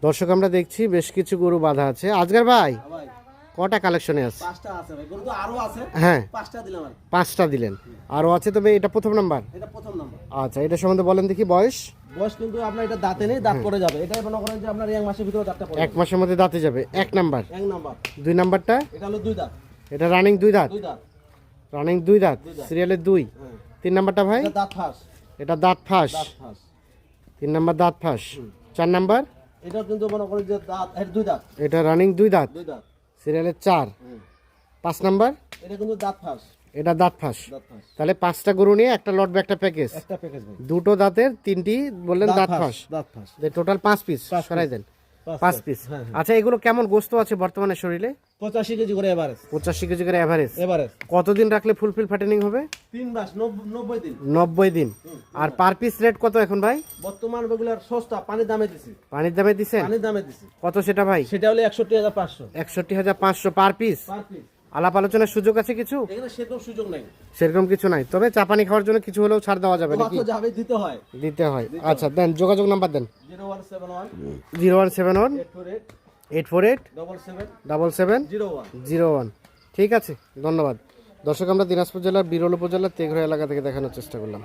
দর্শক আমরা দেখছি বেশ কিছু গরু বাঁধা আছে। আজকের ভাই কটা কালেকশনে আছে? পাঁচটা আছে ভাই, গরু তো আরো আছে। হ্যাঁ, পাঁচটা দিলাম আর। পাঁচটা দিলেন, আরও আছে, তবে এটা প্রথম নাম্বার। এটা প্রথম নাম্বার। আচ্ছা, এটা সম্বন্ধে বলেন দেখি। বয়স বয়স কিন্তু আপনার এটা দাঁতে নেই, দাঁত পড়ে যাবে। এটা মনে করেন যে আপনার এক মাসের ভিতরে দাঁতটা পড়ে এক মাসের মধ্যে দাঁতে যাবে। এক নাম্বার। এক নাম্বার। দুই নাম্বারটা এটা হলো দুই দাঁত। এটা রানিং দুই দাঁত। দুই দাঁত। রানিং দুই দাঁত, সিরিয়ালের দুই। হ্যাঁ। তিন নাম্বারটা ভাই? এটা দাঁত ফাঁস। এটা দাঁত ফাঁস। দাঁত ফাঁস। তিন নাম্বার দাঁত ফাঁস। চার নাম্বার? এটা কিন্তু মনে করেন যে দাঁত, এটা দুই দাঁত। এটা রানিং দুই দাঁত, দুই দাঁত। সিরিয়ালের চার। পাঁচ নাম্বার? এটা কিন্তু দাঁত ফাঁস। এটা দাঁত ফাঁস। দাঁত ফাঁস। তাহলে পাঁচটা গরু নিয়ে একটা লট বা একটা প্যাকেজ। একটা প্যাকেজ ভাই। দুটো দাঁতের, তিনটি বললেন দাঁত ফাঁস। দাঁত ফাঁস। টোটাল 5 পিস সরাই দেন। 5 পিস। আচ্ছা, এগুলো কেমন গোস্ত আছে বর্তমানে শরীরে? 85 কেজি করে এভারেজ। 85 কেজি করে এভারেজ। এভারেজ। কতদিন রাখলে ফুলফিল ফাটেনিং হবে? 3 মাস, 90 দিন। 90 দিন। আর পার পিস রেট কত এখন ভাই? বর্তমান রেগুলার সস্তা, পানির দামে দিছি। পানির দামে দিছেন? পানির দামে দিছি। কত সেটা ভাই? সেটা হলো 61,500। 61,500 পার পিস। Per piece. আলাপ আলোচনার সুযোগ আছে কিছু? এখানে সেরকম সুযোগ নাই। সেরকম কিছু নাই, তবে চাপানি খাওয়ার জন্য কিছু হলেও ছাড় দেওয়া যাবে নাকি? কত যাবে দিতে হয়। দিতে হয়। আচ্ছা দেন, যোগাযোগ নাম্বার দেন। 0171 0171 848 848 77 77 01। 01। ঠিক আছে, ধন্যবাদ। দর্শক আমরা দিনাজপুর জেলার বিরল উপজেলার তেঘরা এলাকা থেকে দেখানোর চেষ্টা করলাম।